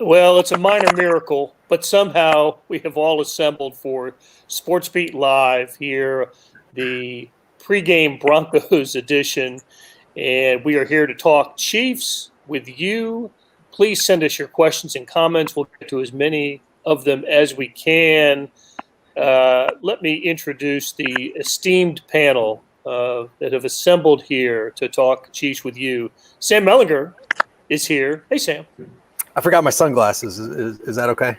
Well, it's a minor miracle, but somehow we have all assembled for SportsBeat Live here, the pregame Broncos edition, and we are here to talk Chiefs with you. Please send us your questions and comments. We'll get to as many of them as we can. Let me introduce the esteemed panel that have assembled here to talk Chiefs with you. Sam Mellinger is here. Hey, Sam. I forgot my sunglasses. Is that okay?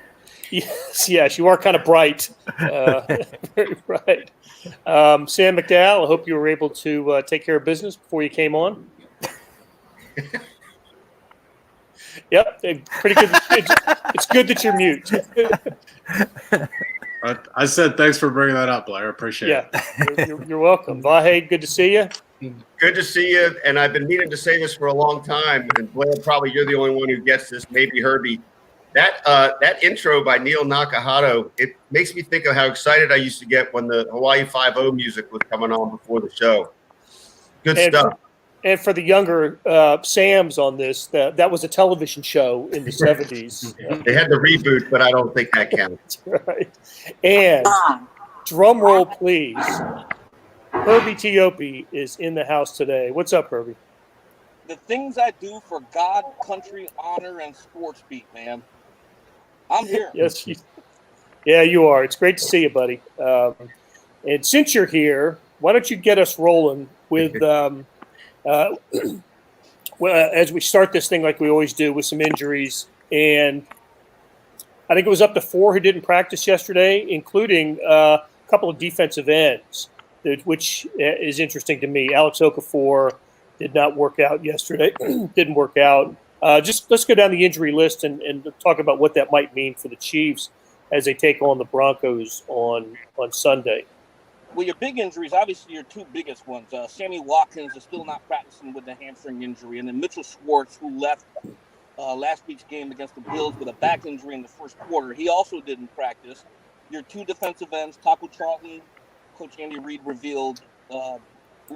Yes, you are kind of bright. Very bright. Sam McDowell, I hope you were able to take care of business before you came on. Yep, pretty good. It's good that you're mute. I said thanks for bringing that up, Blair. I appreciate it. You're welcome. Vahe, good to see you. Good to see you, and I've been meaning to say this for a long time, and Blair, probably you're the only one who gets this, maybe Herbie. That intro by Neil Nakahata, it makes me think of how excited I used to get when the Hawaii Five-0 music was coming on before the show. Good stuff. And for the younger Sams on this, that was a television show in the 70s. They had the reboot, but I don't think that counts. Right. And drum roll, please. Herbie Teope is in the house today. What's up, Herbie? The things I do for God, country, honor, and SportsBeat, man. I'm here. Yes, you are. It's great to see you, buddy. And since you're here, why don't you get us rolling with as we start this thing like we always do with some injuries. And I think it was up to 4 who didn't practice yesterday, including a couple of defensive ends, which is interesting to me. Alex Okafor did not work out yesterday. Didn't work out. Just let's go down the injury list and talk about what that might mean for the Chiefs as they take on the Broncos on Sunday. Well, your big injuries, obviously your 2 biggest ones. Sammy Watkins is still not practicing with the hamstring injury, and then Mitchell Schwartz, who left last week's game against the Bills with a back injury in the first quarter. He also didn't practice. Your 2 defensive ends, Taco Charlton, Coach Andy Reid revealed,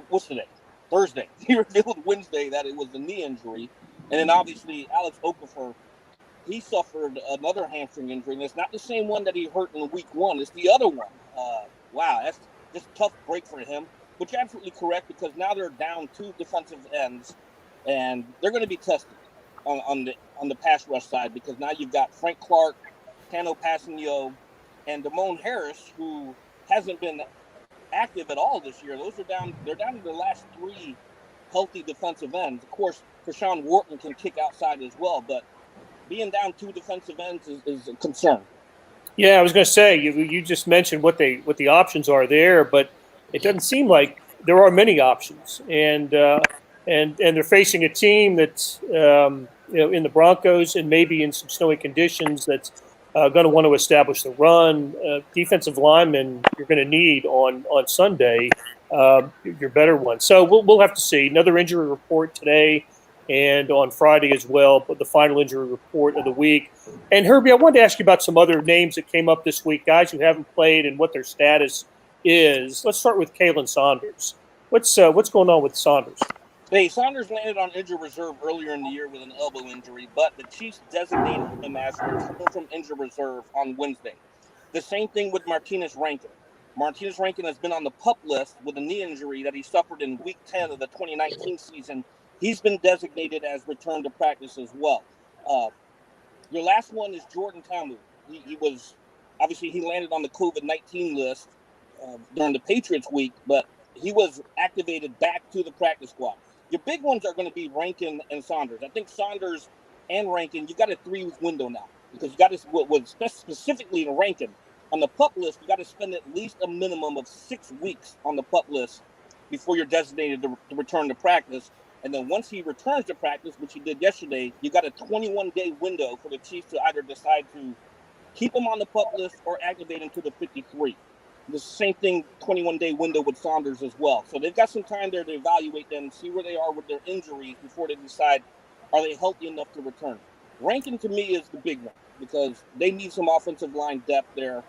what's today? Thursday. He revealed Wednesday that it was a knee injury. And then obviously Alex Okafor, he suffered another hamstring injury. And it's not the same one that he hurt in week 1. It's the other one. Wow, that's just a tough break for him. But you're absolutely correct, because now they're down 2 defensive ends, and they're going to be tested on the pass rush side, because now you've got Frank Clark, Tano Passanio, and Damone Harris, who hasn't been active at all this year. They're down to their last 3 healthy defensive ends. Of course, Kershawn Wharton can kick outside as well, but being down 2 defensive ends is a concern. Yeah, I was going to say, you just mentioned what the options are there, but it doesn't seem like there are many options, and they're facing a team that's in the Broncos and maybe in some snowy conditions that's going to want to establish the run. Defensive linemen you're going to need on Sunday, your better ones. So we'll have to see. Another injury report today and on Friday as well, but the final injury report of the week. And Herbie, I wanted to ask you about some other names that came up this week, guys who haven't played and what their status is. Let's start with Kalen Saunders. What's going on with Saunders? Hey, Saunders landed on injured reserve earlier in the year with an elbow injury, but the Chiefs designated him as returned from injured reserve on Wednesday. The same thing with Martinez Rankin. Martinez Rankin has been on the PUP list with a knee injury that he suffered in Week 10 of the 2019 season. He's been designated as return to practice as well. Your last one is Jordan Tamu. He landed on the COVID-19 list during the Patriots week, but he was activated back to the practice squad. Your big ones are going to be Rankin and Saunders. I think Saunders and Rankin, you got a 3-week window now, because you got to, specifically in Rankin, on the PUP list, you got to spend at least a minimum of 6 weeks on the PUP list before you're designated to return to practice. And then once he returns to practice, which he did yesterday, you got a 21-day window for the Chiefs to either decide to keep him on the PUP list or activate him to the 53. The same thing, 21-day window with Saunders as well. So they've got some time there to evaluate them, see where they are with their injuries before they decide, are they healthy enough to return. Rankin, to me, is the big one, because they need some offensive line depth there.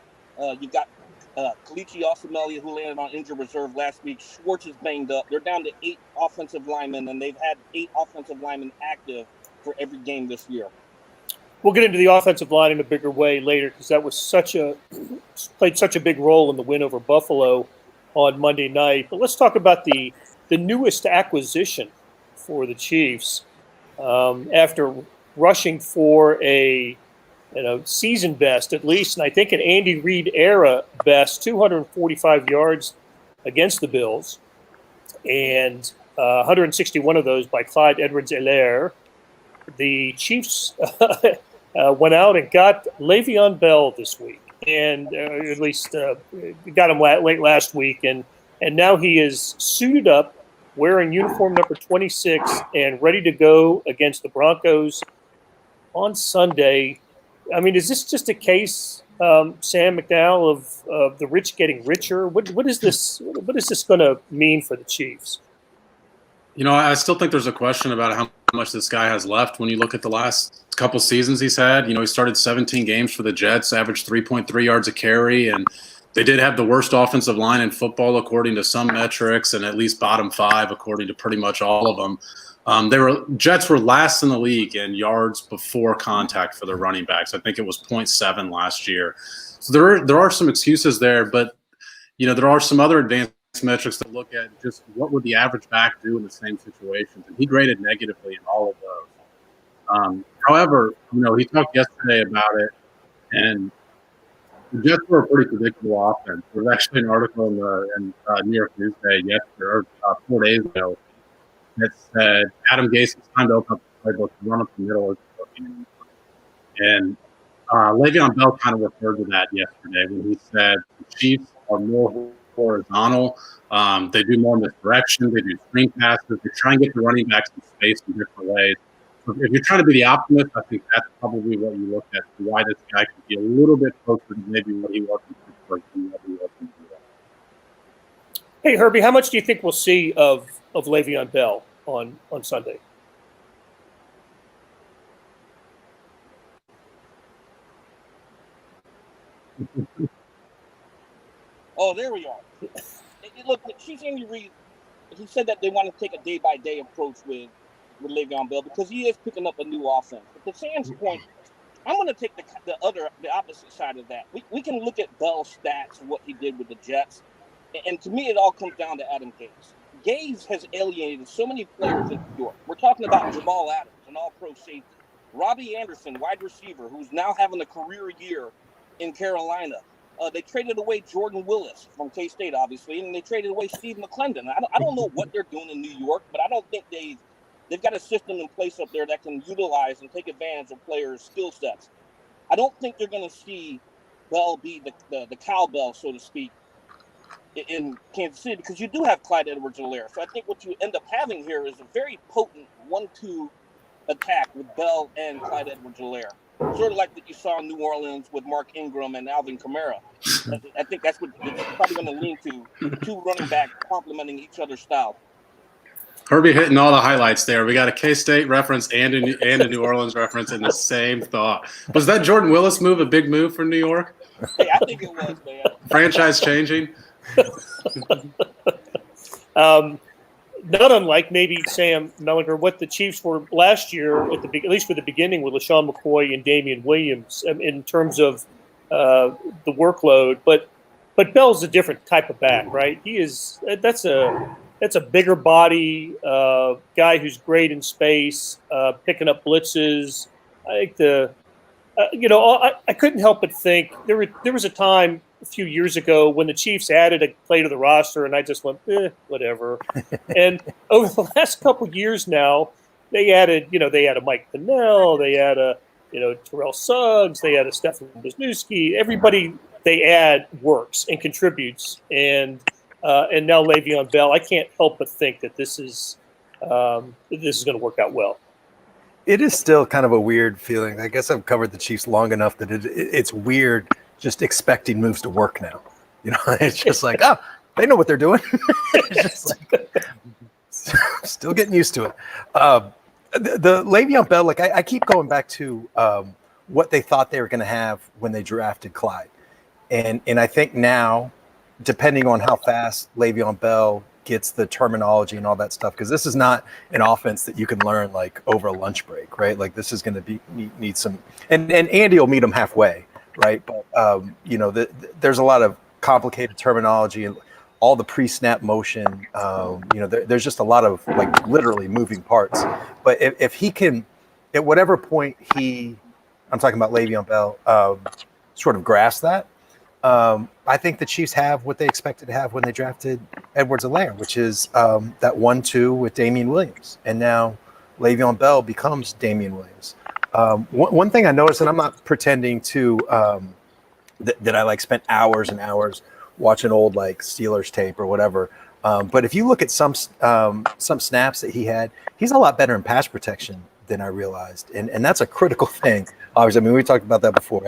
You've got Kalichi Osamelia, who landed on injured reserve last week. Schwartz is banged up. They're down to 8 offensive linemen, and they've had 8 offensive linemen active for every game this year. We'll get into the offensive line in a bigger way later because that was played such a big role in the win over Buffalo on Monday night. But let's talk about the newest acquisition for the Chiefs. After rushing for a season best at least, and I think an Andy Reid era best, 245 yards against the Bills, and 161 of those by Clyde Edwards-Helaire. The Chiefs went out and got Le'Veon Bell this week, and at least got him late last week, and now he is suited up, wearing uniform number 26, and ready to go against the Broncos on Sunday. I mean, is this just a case, Sam McDowell, of the rich getting richer? What is this? What is this going to mean for the Chiefs? I still think there's a question about how much this guy has left. When you look at the last couple seasons he's had, he started 17 games for the Jets, averaged 3.3 yards a carry, and they did have the worst offensive line in football according to some metrics, and at least bottom 5 according to pretty much all of them. Jets were last in the league in yards before contact for their running backs. I think it was 0.7 last year. So there are some excuses there, but there are some other advanced metrics to look at. Just what would the average back do in the same situations, and he graded negatively in all of those. However, he talked yesterday about it, and the Jets were a pretty predictable offense. There was actually an article in New York Newsday yesterday, or 4 days ago, that said Adam Gase, it's time to open up the playbook and run up the middle. And Le'Veon Bell kind of referred to that yesterday when he said the Chiefs are more horizontal. They do more misdirection. They do screen passes. They try and get the running backs in space in different ways. So if you're trying to be the optimist, I think that's probably what you look at, why this guy could be a little bit closer to maybe what he was in Pittsburgh than what he was in New York. Hey, Herbie, how much do you think we'll see of Le'Veon Bell on Sunday? Oh, there we are. Look, Chiefs Andy Reid, he said that they want to take a day-by-day approach with Le'Veon Bell because he is picking up a new offense. But to Sam's point, I'm going to take the opposite side of that. We can look at Bell's stats and what he did with the Jets, and to me, it all comes down to Adam Gase. Gase has alienated so many players in New York. We're talking about Jamal Adams, an all-pro safety. Robbie Anderson, wide receiver, who's now having a career year in Carolina. They traded away Jordan Willis from K-State, obviously, and they traded away Steve McClendon. I don't know what they're doing in New York, but I don't think they've got a system in place up there that can utilize and take advantage of players' skill sets. I don't think they're going to see Bell be the cowbell, so to speak, in Kansas City, because you do have Clyde Edwards-Helaire. So I think what you end up having here is a very potent 1-2 attack with Bell and Clyde Edwards-Helaire. Sort of like that you saw in New Orleans with Mark Ingram and Alvin Kamara. I think that's what it's probably going to lean to, two running back complementing each other's style. Herbie hitting all the highlights there. We got a K-State reference and a New Orleans reference in the same thought. Was that Jordan Willis move a big move for New York? Hey, I think it was, man. Franchise changing? Not unlike maybe Sam Mellinger, what the Chiefs were last year, at least for the beginning, with LaShawn McCoy and Damian Williams in terms of the workload. But Bell's a different type of back, right? That's a bigger body guy who's great in space, picking up blitzes. I think I couldn't help but think there was a time a few years ago when the Chiefs added a play to the roster, and I just went, whatever. And over the last couple of years now, they added a Mike Pennell, they had a Terrell Suggs, they had a Stefan Wisniewski. Everybody they add works and contributes, and now Le'Veon Bell. I can't help but think that this is going to work out well. It is still kind of a weird feeling. I guess I've covered the Chiefs long enough that it's weird just expecting moves to work now. It's just like, oh, they know what they're doing. It's just like, still getting used to it. The Le'Veon Bell, like I keep going back to what they thought they were going to have when they drafted Clyde. And I think now, depending on how fast Le'Veon Bell gets the terminology and all that stuff, because this is not an offense that you can learn like over a lunch break, right? Like this is going to need some, and Andy will meet him halfway, right? But there's a lot of complicated terminology and all the pre-snap motion. There's just a lot of like literally moving parts. But if he can, at whatever point I'm talking about Le'Veon Bell, sort of grasp that. I think the Chiefs have what they expected to have when they drafted Edwards-Helaire, which is that 1-2 with Damian Williams. And now Le'Veon Bell becomes Damian Williams. One thing I noticed, and I'm not pretending to that I like spent hours and hours watching old like Steelers tape or whatever. But if you look at some snaps that he had, he's a lot better in pass protection than I realized. And that's a critical thing. Obviously, I mean, we talked about that before.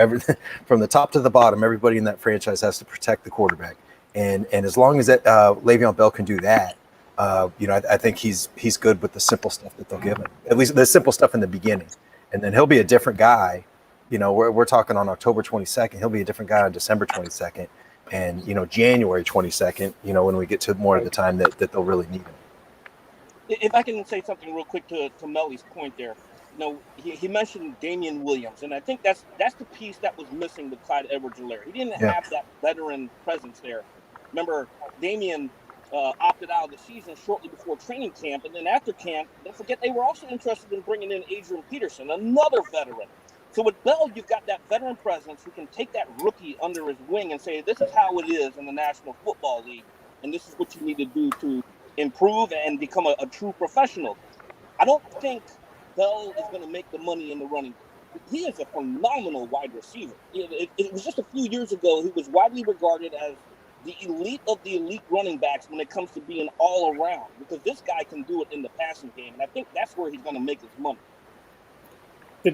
From the top to the bottom, everybody in that franchise has to protect the quarterback. And as long as that Le'Veon Bell can do that, I think he's good with the simple stuff that they'll give him. At least the simple stuff in the beginning. And then he'll be a different guy. We're talking on October 22nd. He'll be a different guy on December 22nd. And, January 22nd, when we get to more of the time that they'll really need him. If I can say something real quick to Melly's point there, he mentioned Damian Williams, and I think that's the piece that was missing with Clyde Edwards-Helaire. He didn't have that veteran presence there. Remember, Damian opted out of the season shortly before training camp, and then after camp, don't forget they were also interested in bringing in Adrian Peterson, another veteran. So with Bell, you've got that veteran presence who can take that rookie under his wing and say, this is how it is in the National Football League, and this is what you need to do to improve and become a true professional. I don't think Bell is going to make the money in the running. He is a phenomenal wide receiver. It was just a few years ago he was widely regarded as the elite of the elite running backs when it comes to being all around, because this guy can do it in the passing game, and I think that's where he's going to make his money.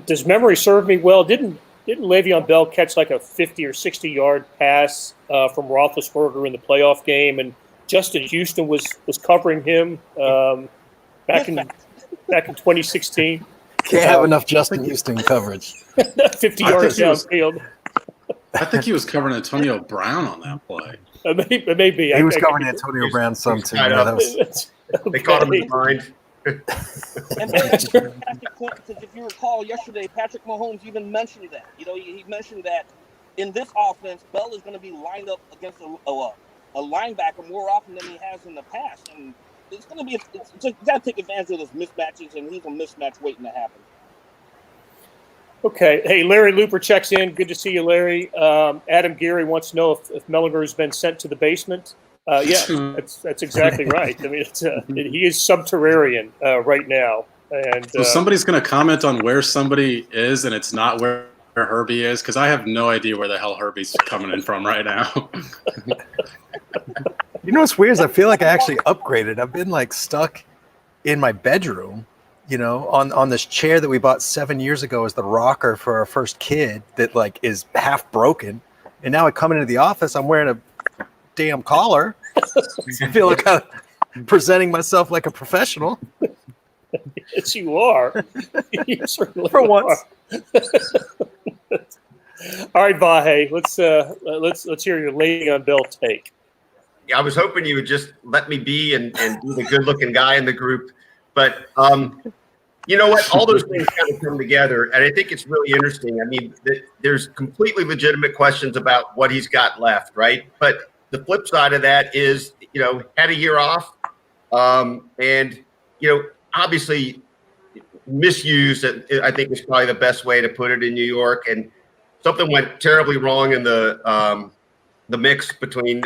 Does memory serve me well? Didn't Le'Veon Bell catch like a 50 or 60-yard pass from Roethlisberger in the playoff game, and Justin Houston was covering him back in 2016? Can't have enough Justin Houston coverage. 50 yards downfield. I think he was covering Antonio Brown on that play. Maybe. He was covering Antonio Brown some too. They caught him in mind. And that's a fantastic point, because if you recall yesterday, Patrick Mahomes even mentioned that. He mentioned that in this offense, Bell is going to be lined up against a linebacker more often than he has in the past, and it's going to be you got to take advantage of those mismatches, and he's a mismatch waiting to happen. Okay. Hey, Larry Looper checks in. Good to see you, Larry. Adam Geary wants to know if Mellinger has been sent to the basement. Yeah, that's exactly right. I mean, he is subterranean right now. And so somebody's going to comment on where somebody is, and it's not where Herbie is, because I have no idea where the hell Herbie's coming in from right now. What's weird is I feel like I actually upgraded. I've been like stuck in my bedroom, on this chair that we bought 7 years ago as the rocker for our first kid that like is half broken. And now I come into the office, I'm wearing a damn collar. I feel like I'm presenting myself like a professional. Yes, you are. You certainly for once. All right, Vahe, let's hear your Le'Veon Bell take. Yeah, I was hoping you would just let me be and be the good-looking guy in the group, but you know what? All those things kind of come together, and I think it's really interesting. I mean, there's completely legitimate questions about what he's got left, right? But the flip side of that is, had a year off, and obviously misused. I think is probably the best way to put it in New York, and something went terribly wrong in the mix between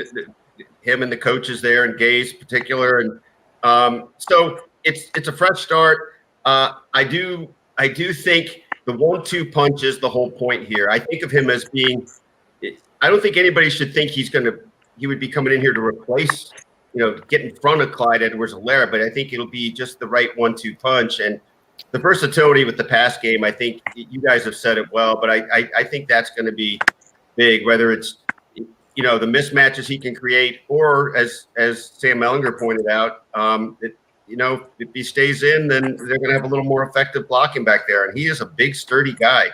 him and the coaches there, and Gay's in particular, and so it's a fresh start. I do think the 1-2 punch is the whole point here. I think of him as being. I don't think anybody should think he would be coming in here to replace, get in front of Clyde Edwards-Helaire, but I think it'll be just the right 1-2 punch. And the versatility with the pass game, I think you guys have said it well, but I think that's going to be big, whether it's, the mismatches he can create, or as Sam Mellinger pointed out, if he stays in, then they're going to have a little more effective blocking back there. And he is a big, sturdy guy.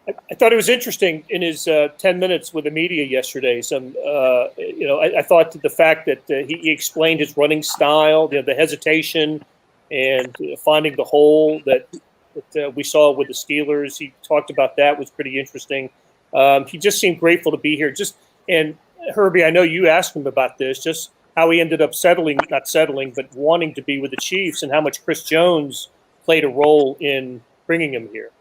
I thought it was interesting in his 10 minutes with the media yesterday. I thought that the fact that he explained his running style, the hesitation, and finding the hole that we saw with the Steelers. He talked about that was pretty interesting. He just seemed grateful to be here. And Herbie, I know you asked him about this, just how he ended up not settling, but wanting to be with the Chiefs, and how much Chris Jones played a role in bringing him here.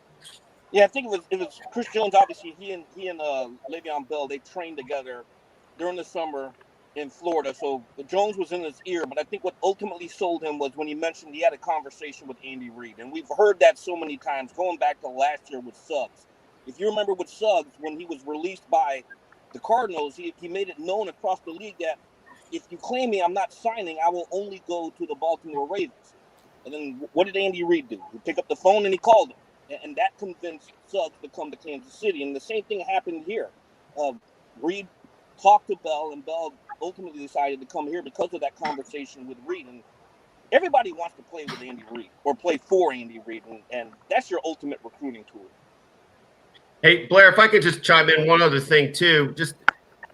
Yeah, I think it was Chris Jones. Obviously, he and Le'Veon Bell, they trained together during the summer in Florida. So Jones was in his ear, but I think what ultimately sold him was when he mentioned he had a conversation with Andy Reid, and we've heard that so many times going back to last year with Suggs. If you remember with Suggs, when he was released by the Cardinals, he made it known across the league that if you claim me, I'm not signing, I will only go to the Baltimore Ravens. And then what did Andy Reid do? He picked up the phone and he called him. And that convinced Suggs to come to Kansas City. And the same thing happened here. Reid talked to Bell, and Bell ultimately decided to come here because of that conversation with Reid. And everybody wants to play with Andy Reid or play for Andy Reid. And that's your ultimate recruiting tool. Hey, Blair, if I could just chime in one other thing, too.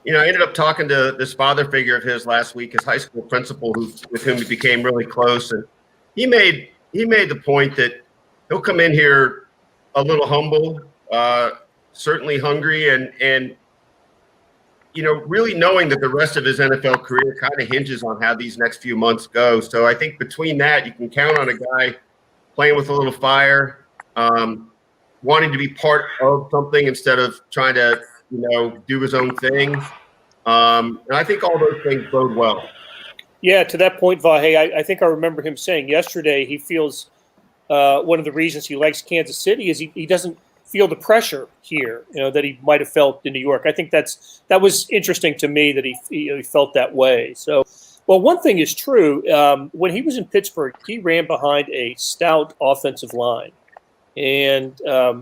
I ended up talking to this father figure of his last week, his high school principal, with whom he became really close. And he made the point that he'll come in here a little humble, certainly hungry, and really knowing that the rest of his NFL career kind of hinges on how these next few months go. So I think between that, you can count on a guy playing with a little fire, wanting to be part of something instead of trying to, do his own thing. And I think all those things bode well. Yeah, to that point, Vahe, I think I remember him saying yesterday he feels one of the reasons he likes Kansas City is he doesn't feel the pressure here, that he might have felt in New York. I think that was interesting to me that he felt that way. So, well, one thing is true. When he was in Pittsburgh, he ran behind a stout offensive line. And,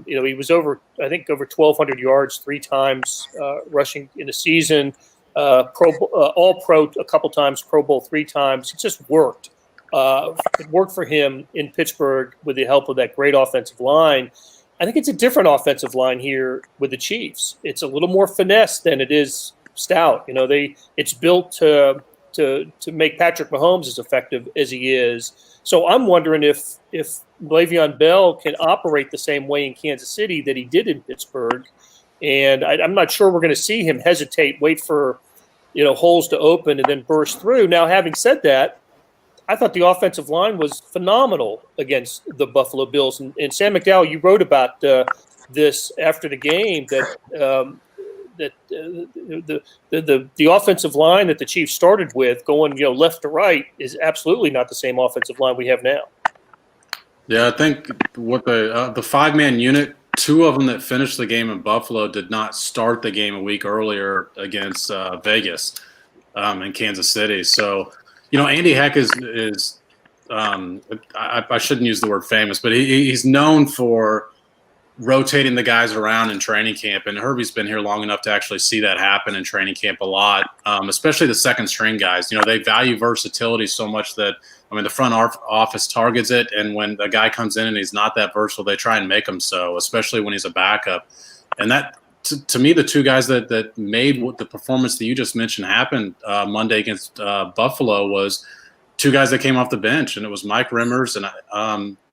he was over 1,200 yards 3 times rushing in a season, All-Pro a couple times, Pro Bowl 3 times. It just worked. It worked for him in Pittsburgh with the help of that great offensive line. I think it's a different offensive line here with the Chiefs. It's a little more finesse than it is stout. It's built to make Patrick Mahomes as effective as he is. So I'm wondering if Le'Veon Bell can operate the same way in Kansas City that he did in Pittsburgh. And I'm not sure we're going to see him hesitate, wait for holes to open and then burst through. Now, having said that, I thought the offensive line was phenomenal against the Buffalo Bills. And Sam McDowell, you wrote about this after the game that the offensive line that the Chiefs started with, going left to right, is absolutely not the same offensive line we have now. Yeah, I think what the 5-man unit, 2 of them that finished the game in Buffalo did not start the game a week earlier against Vegas in Kansas City. So, Andy Heck is I shouldn't use the word famous, but he's known for rotating the guys around in training camp. And Herbie's been here long enough to actually see that happen in training camp a lot, especially the second string guys. They value versatility so much that, the front office targets it. And when a guy comes in and he's not that versatile, they try and make him so, especially when he's a backup. And that, to me, the 2 guys that made what the performance that you just mentioned happen Monday against Buffalo was 2 guys that came off the bench, and it was Mike Remmers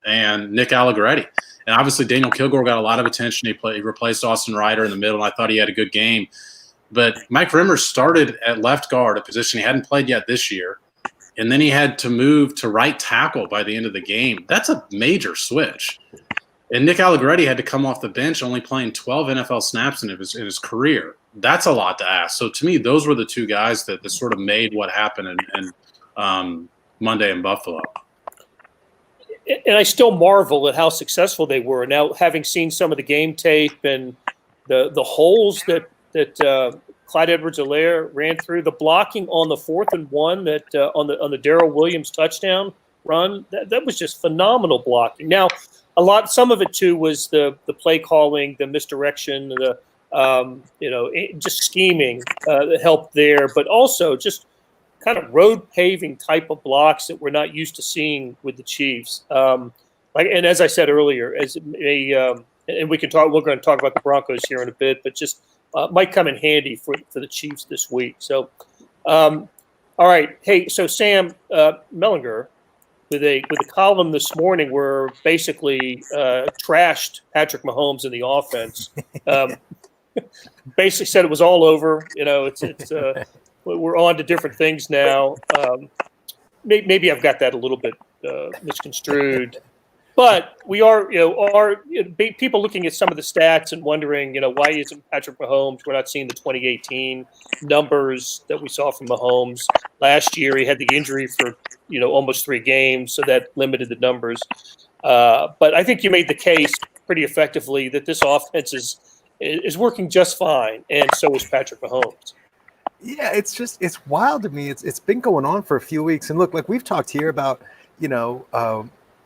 and Nick Allegretti. And obviously Daniel Kilgore got a lot of attention. He replaced Austin Ryder in the middle, and I thought he had a good game. But Mike Remmers started at left guard, a position he hadn't played yet this year, and then he had to move to right tackle by the end of the game. That's a major switch. And Nick Allegretti had to come off the bench, only playing 12 NFL snaps in his career. That's a lot to ask. So to me, those were the 2 guys that sort of made what happened in Monday in Buffalo. And I still marvel at how successful they were. Now, having seen some of the game tape and the holes that Clyde Edwards-Helaire ran through, the blocking on the 4th and 1 that on the Darrell Williams touchdown run, that was just phenomenal blocking. Now, some of it too was the play calling, the misdirection, just scheming that helped there, but also just kind of road paving type of blocks that we're not used to seeing with the Chiefs. And as I said earlier, as and we can talk. We're going to talk about the Broncos here in a bit, but just might come in handy for the Chiefs this week. So, all right. Hey, so Sam Mellinger with a column this morning where basically trashed Patrick Mahomes in the offense. Basically said it was all over. It's we're on to different things now. Maybe I've got that a little bit misconstrued, but we are, people looking at some of the stats and wondering, why isn't Patrick Mahomes? We're not seeing the 2018 numbers that we saw from Mahomes last year. He had the injury for, almost 3 games, so that limited the numbers. But I think you made the case pretty effectively that this offense is working just fine, and so is Patrick Mahomes. Yeah, it's wild to me. It's been going on for a few weeks, and look, like we've talked here about,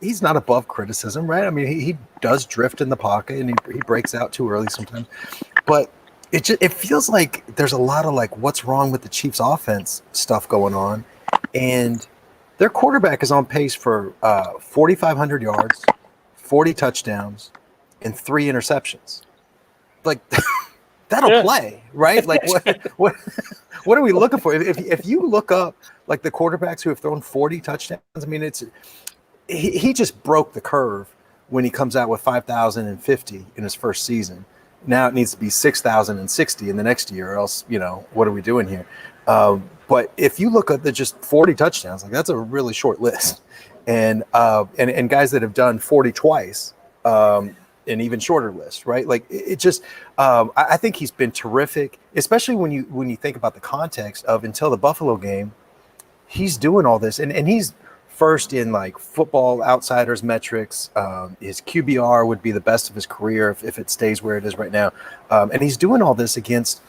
he's not above criticism, right? I mean, he does drift in the pocket, and he breaks out too early sometimes. But it feels like there's a lot of like what's wrong with the Chiefs' offense stuff going on, and their quarterback is on pace for 4,500 yards, 40 touchdowns, and 3 interceptions. Like that'll play, right? Like what are we looking for? If you look up like the quarterbacks who have thrown 40 touchdowns, I mean, he just broke the curve when he comes out with 5,050 in his first season. Now it needs to be 6,060 in the next year, or else, what are we doing here? But if you look at the just 40 touchdowns, like that's a really short list, and guys that have done 40 twice. An even shorter list, right? Like it just, I think he's been terrific, especially when you think about the context of until the Buffalo game, he's doing all this, and he's first in like Football Outsiders metrics. His QBR would be the best of his career if it stays where it is right now, and he's doing all this against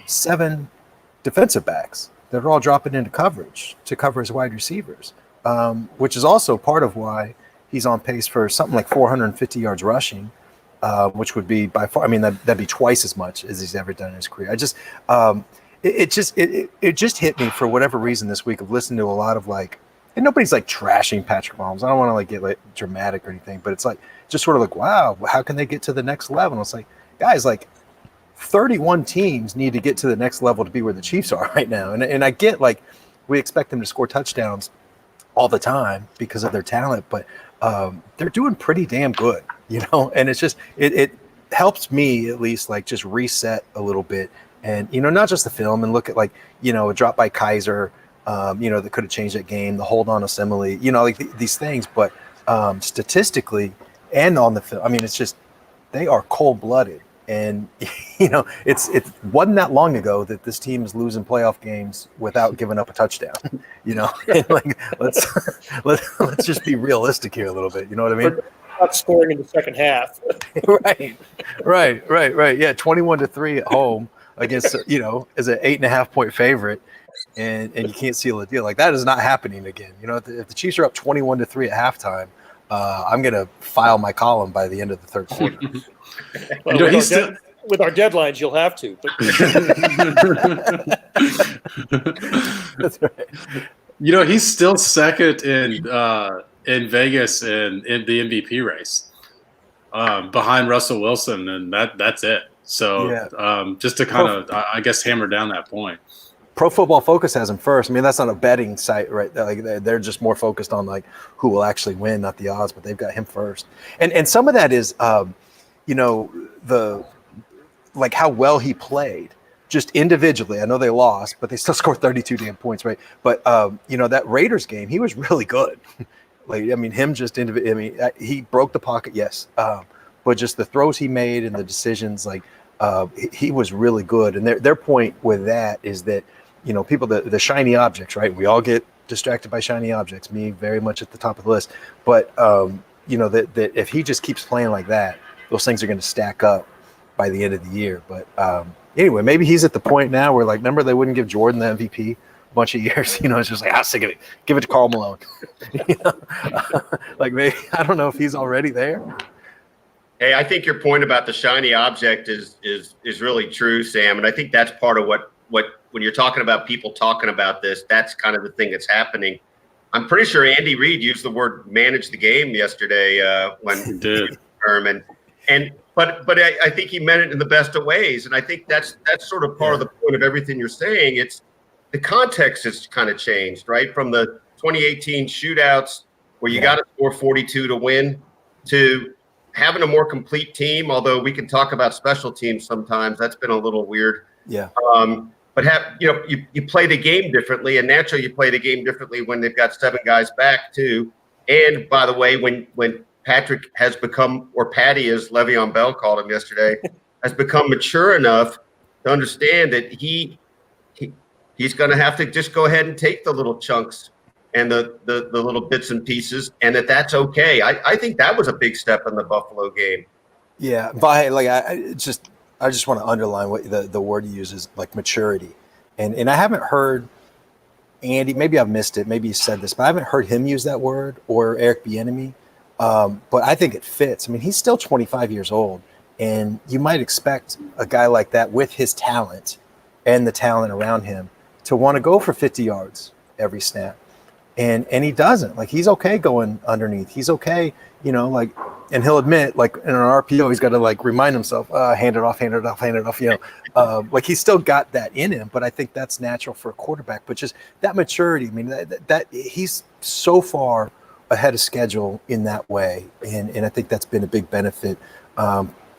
7 defensive backs that are all dropping into coverage to cover his wide receivers, which is also part of why he's on pace for something like 450 yards rushing. Which would be by far, I mean, that'd be twice as much as he's ever done in his career. I just, it just hit me for whatever reason this week of listening to a lot of like, and nobody's like trashing Patrick Mahomes. I don't want to like get like dramatic or anything, but it's like just sort of like, wow, how can they get to the next level? And it's like, guys, like 31 teams need to get to the next level to be where the Chiefs are right now. And I get like we expect them to score touchdowns all the time because of their talent, but they're doing pretty damn good, and it's just, it helps me at least like just reset a little bit and, not just the film and look at like, a drop by Kaiser, that could have changed that game, the hold on assembly, like these things, but statistically and on the film, I mean, it's just, they are cold blooded. And, it wasn't that long ago that this team is losing playoff games without giving up a touchdown, like let's just be realistic here a little bit. You know what I mean? Not scoring in the second half. Right. Yeah. 21-3 at home against, as an 8.5 point favorite. And you can't seal the deal. Like that is not happening again. If the Chiefs are up 21-3 at halftime, I'm going to file my column by the end of the third quarter. Well, with our deadlines, you'll have to. But. That's right. He's still second in Vegas in the MVP race, behind Russell Wilson, and that's it. So just to kind of, I guess, hammer down that point. Pro Football Focus has him first. I mean, that's not a betting site, right? Like they're just more focused on like who will actually win, not the odds, but they've got him first. And some of that is, the like how well he played just individually. I know they lost, but they still scored 32 damn points, right? But that Raiders game, he was really good. Like, I mean, him just individually. I mean, he broke the pocket, yes, but just the throws he made and the decisions, like he was really good. And their point with that is that people, the shiny objects, right? We all get distracted by shiny objects. Me, very much at the top of the list. But that if he just keeps playing like that, those things are going to stack up by the end of the year. But anyway, maybe he's at the point now where, like, remember they wouldn't give Jordan the MVP a bunch of years. It's just like, I'm sick of it. Give it to Karl Malone. Like maybe, I don't know if he's already there. Hey, I think your point about the shiny object is really true, Sam. And I think that's part of what when you're talking about people talking about this, that's kind of the thing that's happening. I'm pretty sure Andy Reid used the word manage the game yesterday when he did term. And but I think he meant it in the best of ways, and I think that's sort of part of the point of everything you're saying. It's the context has kind of changed, right? From the 2018 shootouts where you got to score 42 to win, to having a more complete team. Although we can talk about special teams sometimes, that's been a little weird. Yeah. But you play the game differently, and naturally you play the game differently when they've got 7 guys back too. And by the way, when Patrick has become, or Patty, as Le'Veon Bell called him yesterday, has become mature enough to understand that he's going to have to just go ahead and take the little chunks and the little bits and pieces, and that's okay. I think that was a big step in the Buffalo game. Yeah, but like I just want to underline what the word you use is like maturity, and I haven't heard Andy. Maybe I've missed it. Maybe you said this, but I haven't heard him use that word or Eric Bieniemy. But I think it fits. I mean, he's still 25 years old, and you might expect a guy like that with his talent and the talent around him to want to go for 50 yards every snap. And he doesn't. Like, he's okay going underneath. He's okay, and he'll admit, like, in an RPO, he's got to, like, remind himself, hand it off, like, he's still got that in him. But I think that's natural for a quarterback. But just that maturity, I mean, that he's so far ahead of schedule in that way. And I think that's been a big benefit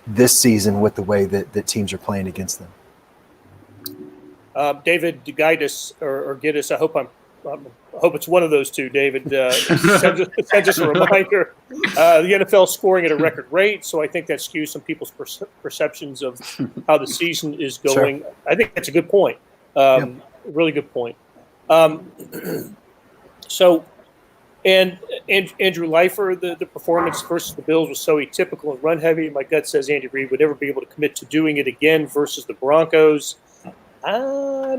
this season with the way that teams are playing against them. David, to guide us or get us, I hope it's one of those two, David. Send us a reminder. The NFL scoring at a record rate, so I think that skews some people's perceptions of how the season is going. Sure. I think that's a good point. Really good point. So, and Andrew Leifer, the performance versus the Bills was so atypical and run heavy. My gut says Andy Reid would never be able to commit to doing it again versus the Broncos. I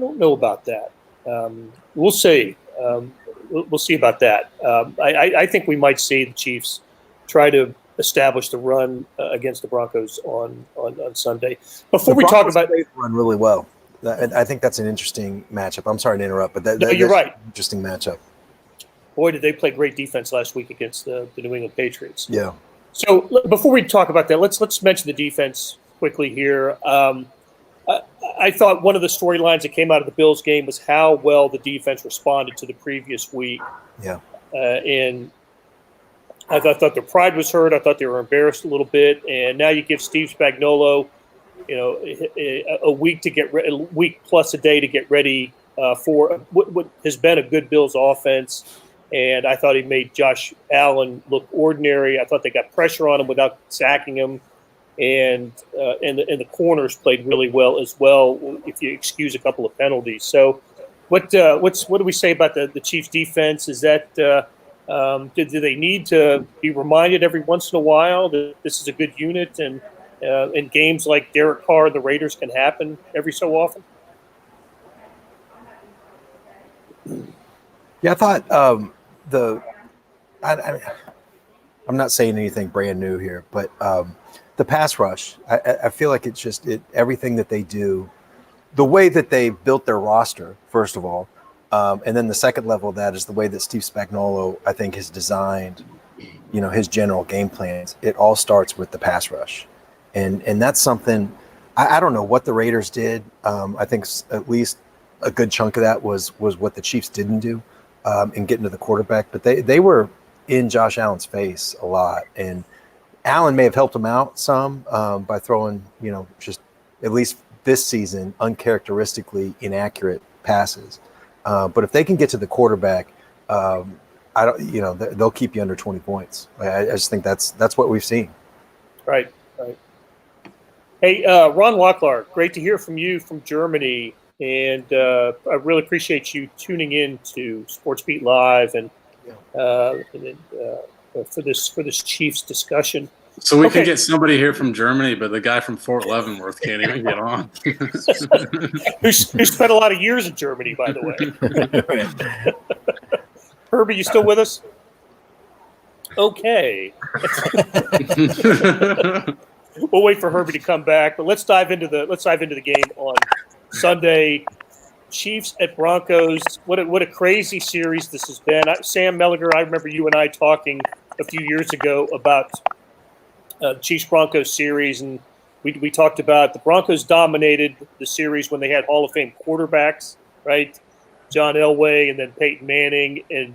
don't know about that. We'll see. We'll see about that. I think we might see the Chiefs try to establish the run against the Broncos on Sunday. Before we talk about run really well, I think that's an interesting matchup. I'm sorry to interrupt, but you're right. Interesting matchup. Boy, did they play great defense last week against the New England Patriots. Yeah. So before we talk about that, let's mention the defense quickly here. I thought one of the storylines that came out of the Bills game was how well the defense responded to the previous week. Yeah. And I thought their pride was hurt. I thought they were embarrassed a little bit. And now you give Steve Spagnuolo, a week plus a day to get ready for what has been a good Bills offense. And I thought he made Josh Allen look ordinary. I thought they got pressure on him without sacking him. And the corners played really well as well, if you excuse a couple of penalties. So, what do we say about the Chiefs' defense? Is that do they need to be reminded every once in a while that this is a good unit, and in games like Derek Carr and the Raiders can happen every so often? Yeah, I thought I'm not saying anything brand new here, but. The pass rush, I feel like it's just everything that they do, the way that they built their roster, first of all, and then the second level of that is the way that Steve Spagnuolo, I think, has designed, his general game plans. It all starts with the pass rush, and that's something I don't know what the Raiders did. I think at least a good chunk of that was what the Chiefs didn't do in getting to the quarterback, but they were in Josh Allen's face a lot, and Allen may have helped him out some by throwing, just at least this season, uncharacteristically inaccurate passes. But if they can get to the quarterback, they'll keep you under 20 points. I just think that's what we've seen. Right. Hey, Ron Locklar, great to hear from you from Germany, and I really appreciate you tuning in to SportsBeat Live and for this Chiefs discussion. So we can get somebody here from Germany, but the guy from Fort Leavenworth can't even get on. who spent a lot of years in Germany, by the way. Herbie, you still with us? Okay. We'll wait for Herbie to come back, but let's dive into the game on Sunday. Chiefs at Broncos. What a crazy series this has been. Sam Mellinger, I remember you and I talking a few years ago about Chiefs Broncos series, and we talked about the Broncos dominated the series when they had Hall of Fame quarterbacks, right? John Elway and then Peyton Manning, and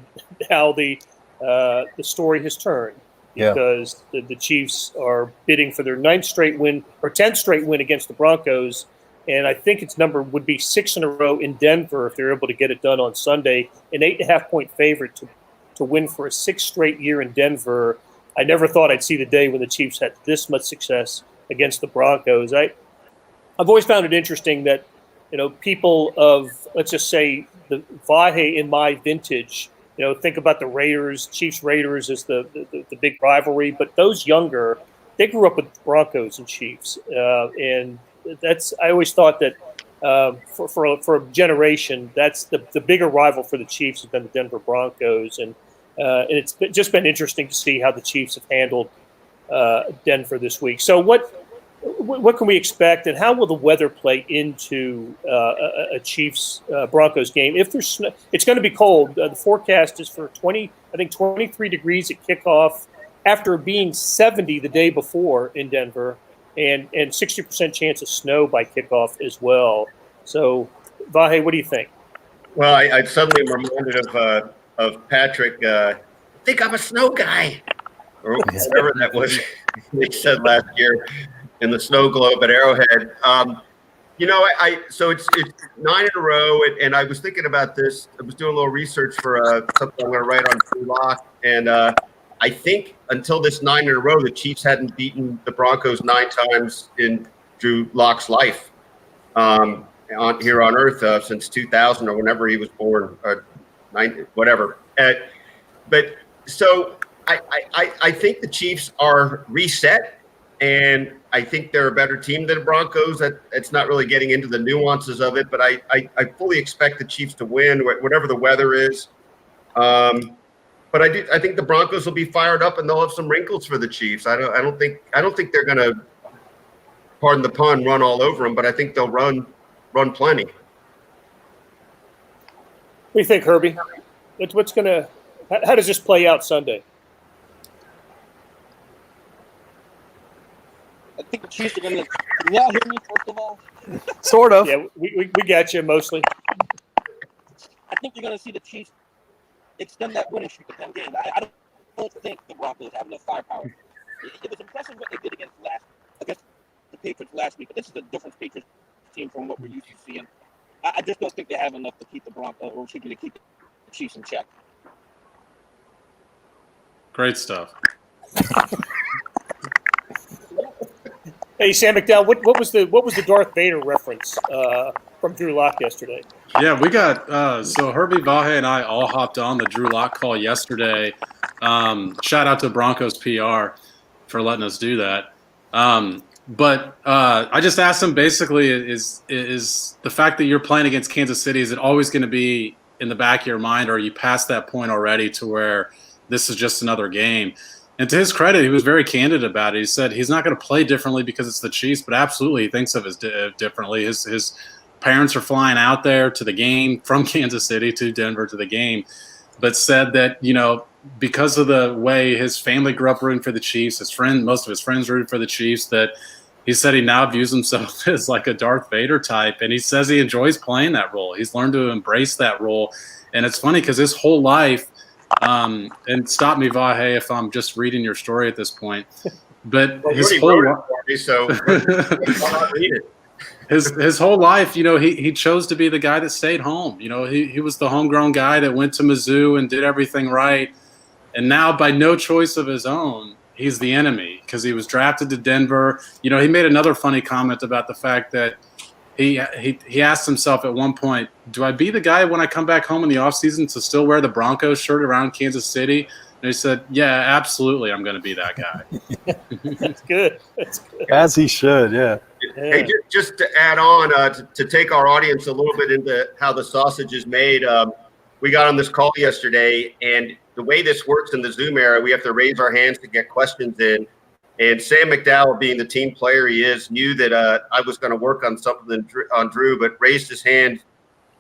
now the story has turned because the Chiefs are bidding for their 9th straight win or 10th straight win against the Broncos, and I think its number would be 6 in a row in Denver if they're able to get it done on Sunday. An 8.5-point favorite to win for a 6th straight year in Denver. I never thought I'd see the day when the Chiefs had this much success against the Broncos. I've always found it interesting that, people of, let's just say, the Vahe in my vintage, think about the Raiders, Chiefs Raiders as the big rivalry, but those younger, they grew up with Broncos and Chiefs, and I always thought that for a generation, that's the bigger rival for the Chiefs has been the Denver Broncos, and it's just been interesting to see how the Chiefs have handled Denver this week. So what can we expect, and how will the weather play into a Chiefs Broncos game? If there's snow, it's going to be cold. The forecast is for 23 degrees at kickoff, after being 70 the day before in Denver, and 60% chance of snow by kickoff as well. So, Vahe, what do you think? Well, I suddenly am reminded of Patrick. I think I'm a snow guy, or whatever that was he said last year in the snow globe at Arrowhead. So it's 9 in a row, and I was thinking about this. I was doing a little research for something I'm going to write on Drew Lock, and I think until this 9 in a row, the Chiefs hadn't beaten the Broncos 9 times in Drew Lock's life here on Earth since 2000 or whenever he was born, whatever. But so I think the Chiefs are reset. And I think they're a better team than the Broncos. It's not really getting into the nuances of it, but I fully expect the Chiefs to win, whatever the weather is. But I think the Broncos will be fired up, and they'll have some wrinkles for the Chiefs. I don't think they're going to, pardon the pun, run all over them, but I think they'll run plenty. What do you think, Herbie? How does this play out Sunday? I think the Chiefs are going to. Can y'all hear me, first of all? Sort of. Yeah, we got you mostly. I think you're going to see the Chiefs extend that winning streak to 10 games. I don't think the Broncos have enough firepower. It was impressive what they did against the Patriots last week, but this is a different Patriots team from what we're used to seeing. I just don't think they have enough to keep the Broncos, or to keep the Chiefs in check. Great stuff. Hey, Sam McDowell, what was the Darth Vader reference from Drew Lock yesterday? Yeah, we got so Herbie, Vahe, and I all hopped on the Drew Lock call yesterday. Shout out to Broncos PR for letting us do that. But I just asked him basically, is the fact that you're playing against Kansas City, is it always going to be in the back of your mind, or are you past that point already to where this is just another game? And to his credit, he was very candid about it. He said he's not going to play differently because it's the Chiefs, but absolutely he thinks of it differently. His parents are flying out there to the game from Kansas City to Denver to the game, but said that, because of the way his family grew up rooting for the Chiefs, most of his friends rooted for the Chiefs, that he said he now views himself as like a Darth Vader type, and he says he enjoys playing that role. He's learned to embrace that role, and it's funny because his whole life, and stop me, Vahe, if I'm just reading your story at this point, but his whole life, he chose to be the guy that stayed home. He was the homegrown guy that went to Mizzou and did everything right, and now by no choice of his own, he's the enemy because he was drafted to Denver. He made another funny comment about the fact that he asked himself at one point, do I be the guy when I come back home in the offseason to still wear the Broncos shirt around Kansas City? And he said, yeah, absolutely, I'm going to be that guy. That's good. As he should, yeah. Hey, just to add on, to take our audience a little bit into how the sausage is made, we got on this call yesterday, and the way this works in the Zoom era, we have to raise our hands to get questions in. And Sam McDowell, being the team player he is, knew that I was going to work on something on Drew, but raised his hand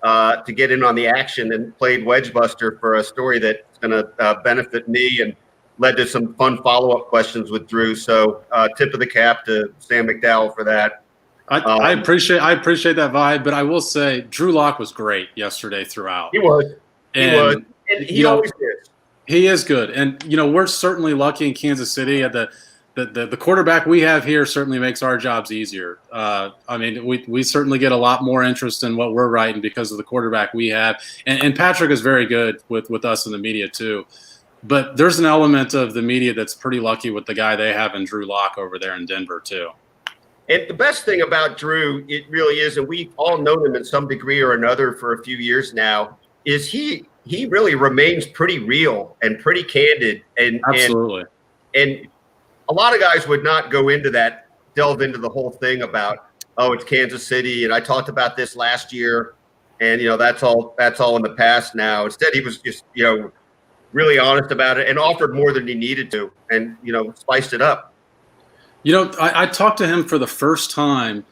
to get in on the action and played Wedge Buster for a story that's going to benefit me. And led to some fun follow-up questions with Drew. So tip of the cap to Sam McDowell for that. I appreciate that vibe, but I will say Drew Lock was great yesterday throughout. He was. And he always is. He is good. And, we're certainly lucky in Kansas City. The quarterback we have here certainly makes our jobs easier. We certainly get a lot more interest in what we're writing because of the quarterback we have. And Patrick is very good with us in the media too. But there's an element of the media that's pretty lucky with the guy they have in Drew Lock over there in Denver too. And the best thing about Drew, it really is, and we've all known him in some degree or another for a few years now, is he really remains pretty real and pretty candid. And absolutely. And a lot of guys would not delve into the whole thing about, it's Kansas City, and I talked about this last year, and that's all in the past now. Instead, he was just really honest about it and offered more than he needed to, and spiced it up. I talked to him for the first time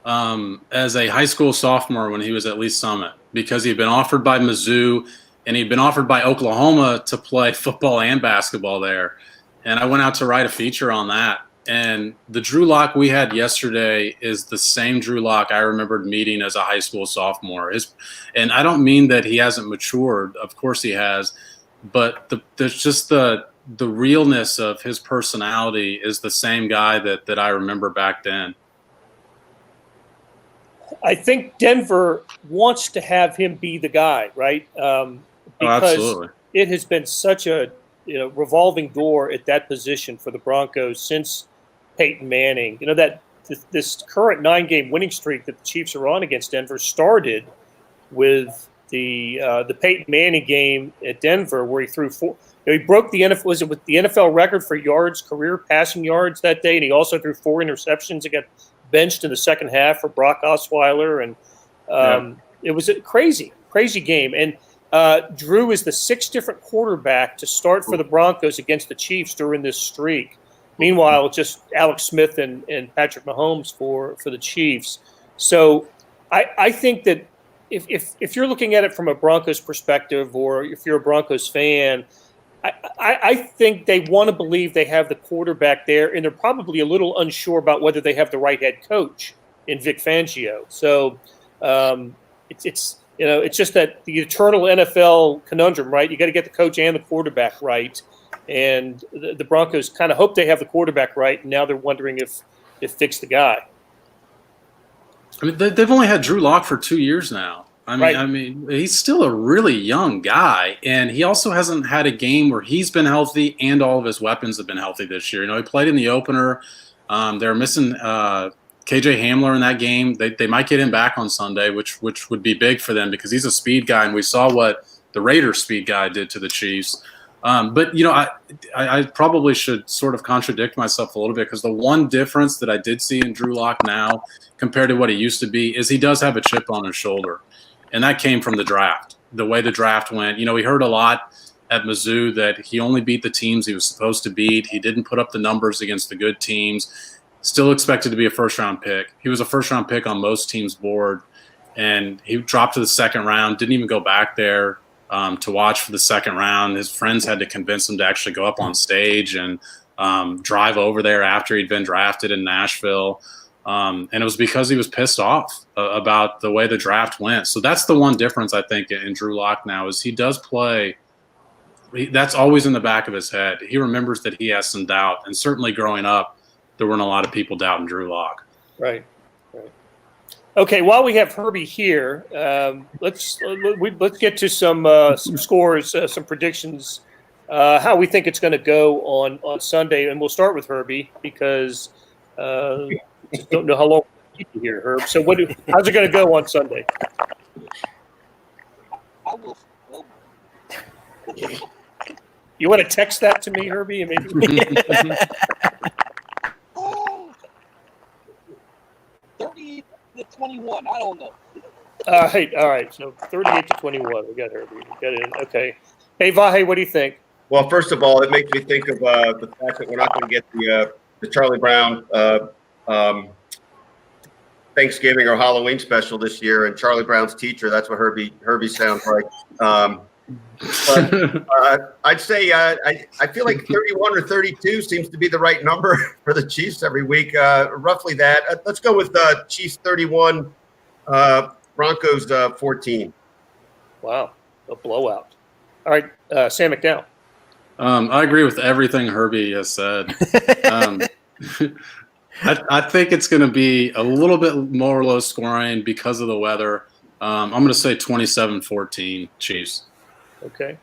as a high school sophomore when he was at Lee Summit, because he'd been offered by Mizzou and he'd been offered by Oklahoma to play football and basketball there. And I went out to write a feature on that. And the Drew Lock we had yesterday is the same Drew Lock I remembered meeting as a high school sophomore. And I don't mean that he hasn't matured. Of course he has. But there's just the realness of his personality is the same guy that I remember back then. I think Denver wants to have him be the guy, right? Because absolutely. It has been such a revolving door at that position for the Broncos since Peyton Manning. That this current 9-game winning streak that the Chiefs are on against Denver started with the Peyton Manning game at Denver, where he threw four. He broke the NFL record for career passing yards that day, and he also threw 4 interceptions and got benched in the second half for Brock Osweiler, and it was a crazy game. And Drew is the 6th different quarterback to start for the Broncos against the Chiefs during this streak. Meanwhile, just Alex Smith and Patrick Mahomes for the Chiefs. So I think that if you're looking at it from a Broncos perspective, or if you're a Broncos fan, I think they want to believe they have the quarterback there, and they're probably a little unsure about whether they have the right head coach in Vic Fangio. So it's just that the eternal NFL conundrum, right? You got to get the coach and the quarterback right, and the Broncos kind of hope they have the quarterback right, and now they're wondering if Vic's the guy. I mean, they've only had Drew Lock for 2 years now. I mean, he's still a really young guy, and he also hasn't had a game where he's been healthy and all of his weapons have been healthy this year. He played in the opener. They're missing KJ Hamler in that game. They might get him back on Sunday, which would be big for them because he's a speed guy, and we saw what the Raiders speed guy did to the Chiefs. But I probably should sort of contradict myself a little bit, because the one difference that I did see in Drew Lock now compared to what he used to be is he does have a chip on his shoulder. And that came from the draft, the way the draft went. We heard a lot at Mizzou that he only beat the teams he was supposed to beat. He didn't put up the numbers against the good teams. Still expected to be a first-round pick. He was a first-round pick on most teams' board, and he dropped to the second round, didn't even go back there to watch for the second round. His friends had to convince him to actually go up on stage and drive over there after he'd been drafted in Nashville. And it was because he was pissed off about the way the draft went. So that's the one difference, I think, in Drew Lock now is he does play. That's always in the back of his head. He remembers that he has some doubt. And certainly growing up, there weren't a lot of people doubting Drew Lock. Right. Okay, while we have Herbie here, let's get to some scores, some predictions, how we think it's going to go on Sunday. And we'll start with Herbie because just don't know how long we'll keep you here, Herb. So how's it going to go on Sunday? You want to text that to me, Herbie? 30-21. I don't know. All right. So 38-21. We got Herbie. We got it in. Okay. Hey, Vahe, what do you think? Well, first of all, it makes me think of the fact that we're not going to get the Charlie Brown Thanksgiving or Halloween special this year, and Charlie Brown's teacher. That's what Herbie sounds like. But I'd say I feel like 31 or 32 seems to be the right number for the Chiefs every week. Roughly that. Let's go with Chiefs 31, Broncos 14. Wow, a blowout. All right, Sam McDowell. I agree with everything Herbie has said. I think it's going to be a little bit more low scoring because of the weather. I'm going to say 27-14 Chiefs. Okay.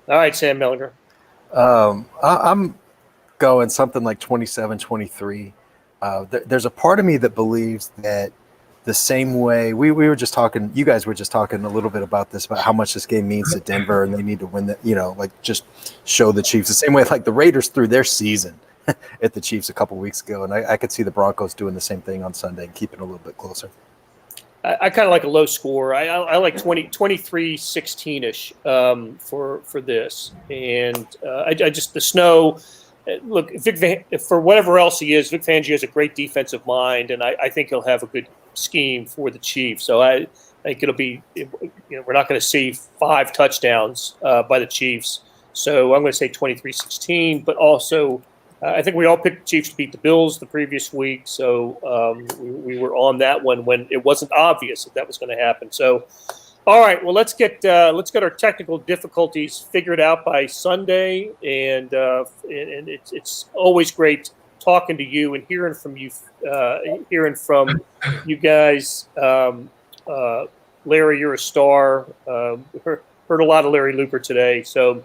All right, Sam Mellinger. I'm going something like 27-23. There's a part of me that believes that the same way we were just talking, you guys were just talking a little bit about this, about how much this game means to Denver, and they need to win that, like just show the Chiefs the same way like the Raiders threw their season at the Chiefs a couple weeks ago. And I could see the Broncos doing the same thing on Sunday and keeping it a little bit closer. I kind of like a low score. I like 23-16-ish for this. And I just, the snow, look, for whatever else he is, Vic Fangio has a great defensive mind, and I think he'll have a good scheme for the Chiefs. So I think it'll be, we're not going to see 5 touchdowns by the Chiefs. So I'm going to say 23-16, but also I think we all picked the Chiefs to beat the Bills the previous week. So we were on that one when it wasn't obvious that was going to happen. So, all right, well, let's get our technical difficulties figured out by Sunday, and it's always great talking to you and hearing from you guys. Larry, you're a star. Heard a lot of Larry Looper today. So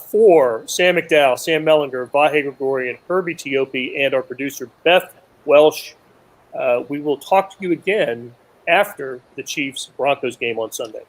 for Sam McDowell, Sam Mellinger, Vahe Gregorian, Herbie Tiopi, and our producer Beth Welsh, we will talk to you again after the Chiefs-Broncos game on Sunday.